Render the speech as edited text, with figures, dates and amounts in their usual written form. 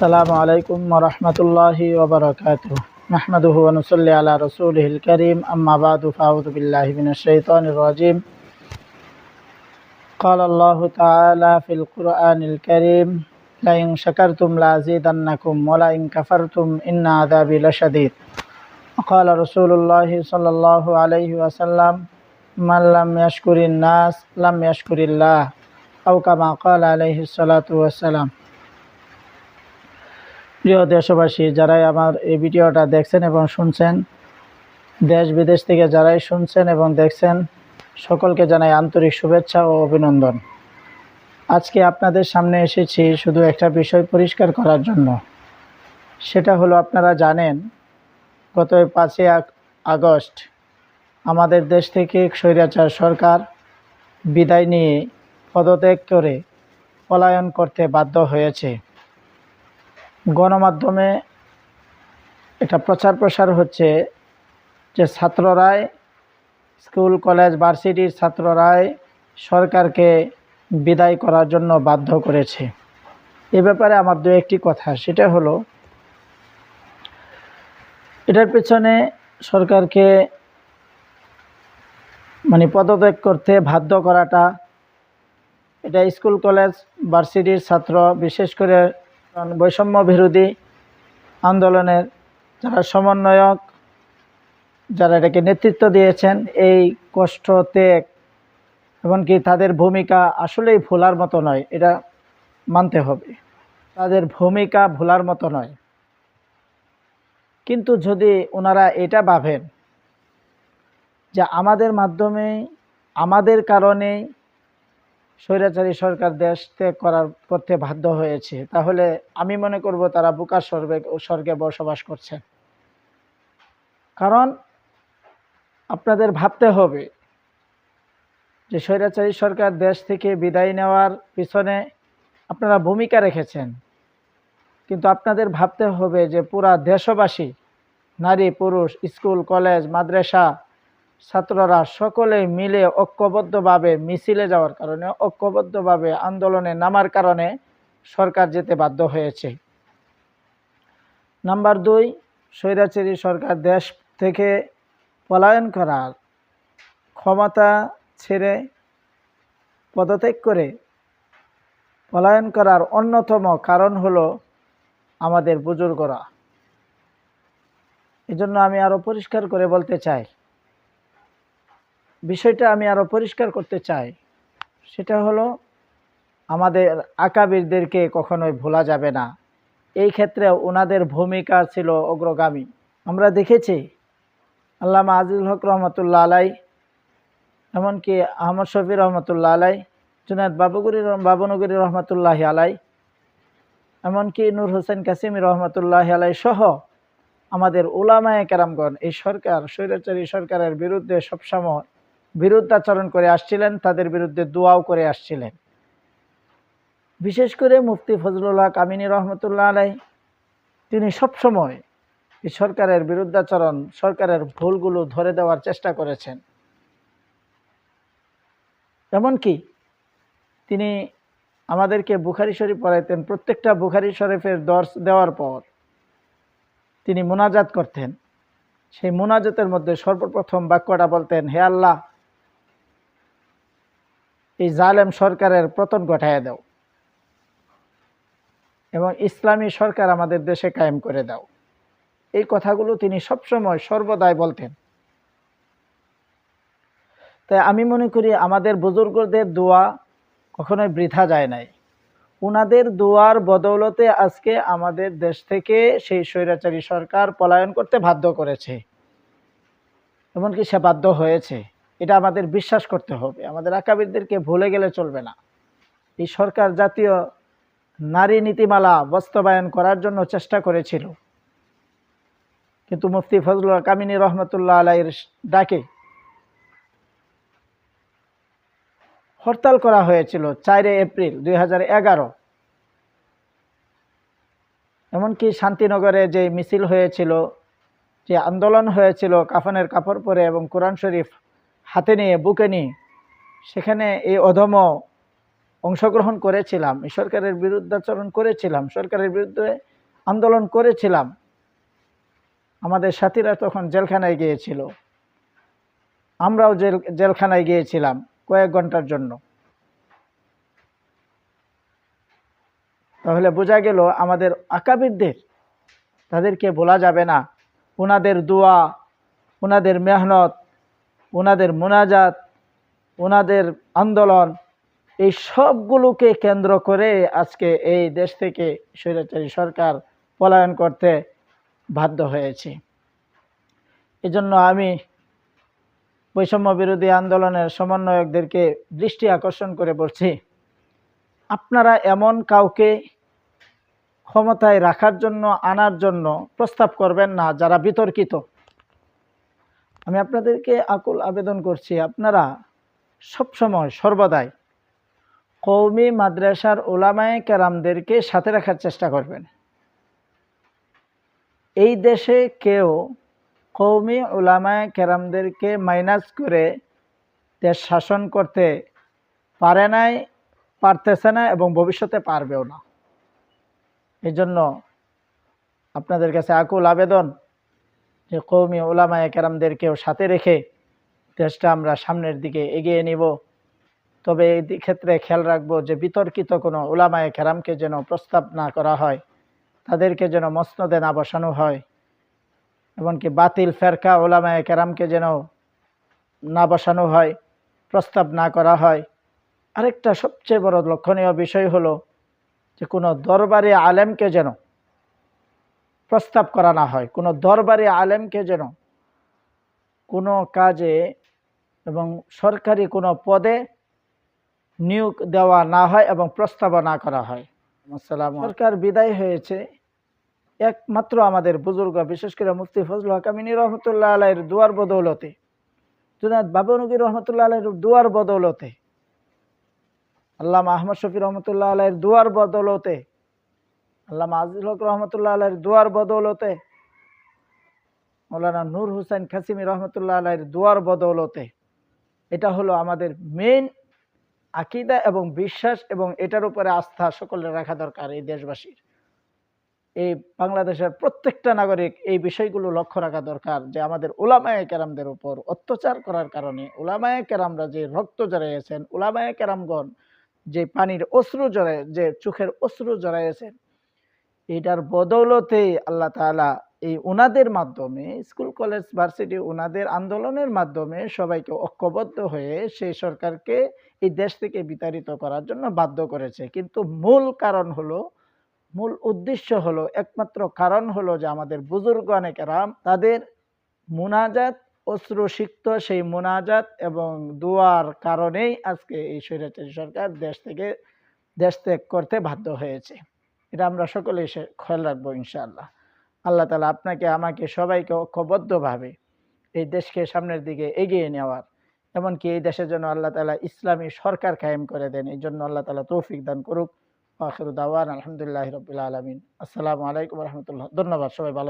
আসসালামু আলাইকুম ওয়া রাহমাতুল্লাহি ওয়া বারাকাতুহু। নাহমাদুহু ওয়া নুসাল্লি আলা রাসূলিহিল কারীম। আম্মা বা'দু ফাআউযু বিল্লাহি মিনাশ শাইতানির রাজীম। ক্বালা আল্লাহু তাআলা ফিল কুরআনিল কারীম, লা ইন শাকারতুম লাযীদান্নাকুম ওয়া লা ইন কাফারতুম ইন্না আযাবি লাশাদীদ। ক্বালা রাসূলুল্লাহি সাল্লাল্লাহু আলাইহি ওয়াসাল্লাম, মান লাম ইয়াশকুরিন নাস লাম ইয়াশকুরিল্লাহ, আও কামা ক্বালা আলাইহিস সালাতু ওয়াসসালাম। প্রিয় দেশবাসী, যারাই আমার এই ভিডিওটা দেখছেন এবং শুনছেন, দেশ বিদেশ থেকে যারাই শুনছেন এবং দেখছেন, সকলকে জানাই আন্তরিক শুভেচ্ছা ও অভিনন্দন। আজকে আপনাদের সামনে এসেছি শুধু একটা বিষয় পরিষ্কার করার জন্য। সেটা হলো, আপনারা জানেন গত 5ই আগস্ট আমাদের দেশ থেকে স্বৈরাচার সরকার বিদায় নিয়ে পদত্যাগ করে পলায়ন করতে বাধ্য হয়েছে। গণমাধ্যমে এটা প্রচার প্রসার হচ্ছে যে ছাত্ররাই, স্কুল কলেজ ভার্সিটির ছাত্ররাই সরকারকে বিদায় করার জন্য বাধ্য করেছে। এ ব্যাপারে আমার দু একটি কথা, সেটা হলো, এটার পেছনে সরকারকে পদত্যাগ করতে বাধ্য করাটা, এটা স্কুল কলেজ ভার্সিটির ছাত্র, বিশেষ করে বৈষম্য বিরোধী আন্দোলনের যারা সমন্বয়ক, যারা এটাকে নেতৃত্ব দিয়েছেন, এই কষ্ট ত্যাগ এমনকি তাদের ভূমিকা আসলেই ভোলার মতো নয়, এটা মানতে হবে। তাদের ভূমিকা ভোলার মতো নয়। কিন্তু যদি ওনারা এটা ভাবেন যে আমাদের মাধ্যমে, আমাদের কারণে স্বৈরাচারী সরকার দেশ ত্যাগ করতে বাধ্য হয়েছে, তাহলে আমি মনে করব তারা বোকার স্বর্গে বসবাস করছে। কারণ আপনাদের ভাবতে হবে যে স্বৈরাচারী সরকার দেশ থেকে বিদায় নেওয়ার পিছনে আপনারা ভূমিকা রেখেছেন, কিন্তু আপনাদের ভাবতে হবে যে পুরা দেশবাসী, নারী পুরুষ, স্কুল কলেজ মাদ্রাসা ছাত্ররা সকলে মিলে ঐক্যবদ্ধভাবে মিছিলে যাওয়ার কারণে, ঐক্যবদ্ধভাবে আন্দোলনে নামার কারণে সরকার যেতে বাধ্য হয়েছে। নাম্বার 2, স্বৈরাচারী সরকার দেশ থেকে পলায়ন করার ক্ষমতা ছেড়ে পদত্যাগ করে পলায়ন করার অন্যতম কারণ হলো আমাদের বুজুর্গরা। এজন্য আমি আরো পরিষ্কার করে বলতে চাই, বিষয়টা আমি আরো পরিষ্কার করতে চাই, সেটা হলো, আমাদের আকাবিরদেরকে কখনোই ভোলা যাবে না। এই ক্ষেত্রে ওনাদের ভূমিকা ছিল অগ্রগামী। আমরা দেখেছি আল্লামা আজিজুল হক রহমতুল্লাহ আলাই, এমনকি আহমদ শফি রহমতুল্লাহ আলাই, জুনায়েদ বাবুনগরী রহমতুল্লাহ আলাই, এমনকি নূর হোসেন কাসিমি রহমতুল্লাহ আলাই সহ আমাদের উলামায়ে কেরামগণ এই স্বৈরাচারী সরকারের বিরুদ্ধে সবসময় বিরুদ্ধাচরণ করে আসছিলেন, তাদের বিরুদ্ধে দোয়াও করে আসছিলেন। বিশেষ করে মুফতি ফজলুল হক আমিনী রহমতুল্লাহ আলাই, তিনি সবসময় এই সরকারের বিরুদ্ধাচরণ, সরকারের ভুলগুলো ধরে দেওয়ার চেষ্টা করেছেন। এমনকি তিনি আমাদেরকে বুখারী শরীফ পড়াইতেন। প্রত্যেকটা বুখারী শরীফের দর্স দেওয়ার পর তিনি মুনাজাত করতেন। সেই মুনাজাতের মধ্যে সর্বপ্রথম বাক্যটা বলতেন, হে আল্লাহ, এই জালেম সরকারের পতন ঘটাইয়া দাও এবং ইসলামী সরকার আমাদের দেশে কায়েম করে দাও। এই কথাগুলো তিনি সবসময় সর্বদাই বলতেন। তাই আমি মনে করি আমাদের বুজুর্গদের দোয়া কখনোই বৃথা যায় নাই। উনাদের দোয়ার বদৌলতে আজকে আমাদের দেশ থেকে সেই স্বৈরাচারী সরকার পলায়ন করতে বাধ্য করেছে, এমনকি সে বাধ্য হয়েছে। এটা আমাদের বিশ্বাস করতে হবে। আমাদের আকাবিরদেরকে ভুলে গেলে চলবে না। এই সরকার জাতীয় নারী নীতিমালা বাস্তবায়ন করার জন্য চেষ্টা করেছিল, কিন্তু মুফতি ফজলুল হক আমিনী রহমতুল্লাহ আলাইহির ডাকে হরতাল করা হয়েছিল 4 এপ্রিল 2011। এমনকি শান্তিনগরে যে মিছিল হয়েছিল, যে আন্দোলন হয়েছিল কাফনের কাপড় পরে এবং কোরআন শরীফ হাতে নিয়ে, বুকে নিয়ে, সেখানে এই অধম অংশগ্রহণ করেছিলাম, এই সরকারের বিরুদ্ধাচরণ করেছিলাম, সরকারের বিরুদ্ধে আন্দোলন করেছিলাম, আমাদের সাথীরা তখন জেলখানায় গিয়েছিল, আমরাও জেলখানায় গিয়েছিলাম কয়েক ঘন্টার জন্য। তাহলে বোঝা গেল আমাদের আকাবিরদের, তাদেরকে বলা যাবে না। ওনাদের দোয়া, ওনাদের মেহনত, ওনাদের মোনাজাত, ওনাদের আন্দোলন, এই সবগুলোকে কেন্দ্র করে আজকে এই দেশ থেকে স্বৈরাচারী সরকার পলায়ন করতে বাধ্য হয়েছে। এজন্য আমি বৈষম্য বিরোধী আন্দোলনের সমন্বয়কদেরকে দৃষ্টি আকর্ষণ করে বলছি, আপনারা এমন কাউকে ক্ষমতায় রাখার জন্য, আনার জন্য প্রস্তাব করবেন না যারা বিতর্কিত। আমি আপনাদেরকে আকুল আবেদন করছি, আপনারা সবসময় সর্বদাই কওমি মাদ্রাসার উলামায়ে কেরামদেরকে সাথে রাখার চেষ্টা করবেন। এই দেশে কেউ কওমি উলামায়ে কেরামদেরকে মাইনাস করে দেশ শাসন করতে পারে নাই, পারতেছে না এবং ভবিষ্যতে পারবেও না। এই জন্য আপনাদের কাছে আকুল আবেদন যে কওমি উলামায়ে কেরামদেরকেও সাথে রেখে দেশটা আমরা সামনের দিকে এগিয়ে নিব। তবে এই ক্ষেত্রে খেয়াল রাখবো যে বিতর্কিত কোনো উলামায়ে কেরামকে যেন প্রস্তাব না করা হয়, তাদেরকে যেন মসনদে না বসানো হয়, এমনকি বাতিল ফেরকা উলামায়ে কেরামকে যেন না বসানো হয়, প্রস্তাব না করা হয়। আরেকটা সবচেয়ে বড় লক্ষণীয় বিষয় হলো যে কোনো দরবারি আলেমকে যেন প্রস্তাব করা না হয়, কোনো দরবারি আলেমকে যেন কোনো কাজে এবং সরকারি কোনো পদে নিয়োগ দেওয়া না হয় এবং প্রস্তাবনা না করা হয়। সরকার বিদায় হয়েছে একমাত্র আমাদের বুজুর্গ, বিশেষ করে মুফতি ফজলুল হক আমিনী রহমতুল্লাহ আলাইহির দুয়ার বদৌলতে, জুনায়েদ বাবনগী রহমতুল্লাহ আলাইহির দুয়ার বদৌলতে, আল্লামা আহমদ শফি রহমতুল্লাহ আলাইহির দুয়ার বদৌলতে, আল্লামা আজিজুল হক রহমতুল্লাহ আলাইহির দুয়ার বদৌলতে, মৌলানা নূর হুসাইন কাসিমি রহমতুল্লাহ আলাইহির দুয়ার বদৌলতে। এটা হলো আমাদের মেইন আকীদা এবং বিশ্বাস, এবং এটার উপরে আস্থা সকলের রাখা দরকার। এই দেশবাসীর, এই বাংলাদেশের প্রত্যেকটা নাগরিক এই বিষয়গুলো লক্ষ্য রাখা দরকার যে আমাদের উলামায়ে কেরামদের উপর অত্যাচার করার কারণে, উলামায়ে কেরামরা যে রক্ত জড়াইয়েছেন, উলামায়ে কেরামগণ যে পানির অশ্রু জড়ায়, যে চোখের অশ্রু জড়াইয়েছেন, এটার বদৌলতে আল্লাহ তাআলা এই উনাদের মাধ্যমে, স্কুল কলেজ ভার্সিটি উনাদের আন্দোলনের মাধ্যমে সবাইকে ঐক্যবদ্ধ হয়ে সেই সরকারকে এই দেশ থেকে বিতাড়িত করার জন্য বাধ্য করেছে। কিন্তু মূল কারণ হলো, মূল উদ্দেশ্য হলো, একমাত্র কারণ হলো যে আমাদের বুজুর্গানে কেরাম তাদের মুনাজাত, অশ্রুসিক্ত সেই মুনাজাত এবং দোয়ার কারণেই আজকে এই স্বৈরাচারী সরকার দেশ ত্যাগ করতে বাধ্য হয়েছে। এটা আমরা সকলেই খেয়াল রাখবো ইনশাআল্লাহ। আল্লাহ তাআলা আপনাকে, আমাকে, সবাইকে ঐক্যবদ্ধভাবে এই দেশকে সামনের দিকে এগিয়ে নেওয়ার, এমনকি এই দেশের জন্য আল্লাহ তাআলা ইসলামী সরকার কায়েম করে দেন, এই জন্য আল্লাহ তাআলা তৌফিক দান করুক। আখিরু দাওয়ানা আলহামদুলিল্লাহি রাব্বিল আলামিন। আসসালামু আলাইকুম ওয়া রাহমাতুল্লাহ। ধন্যবাদ, সবাই ভালো থাকবেন।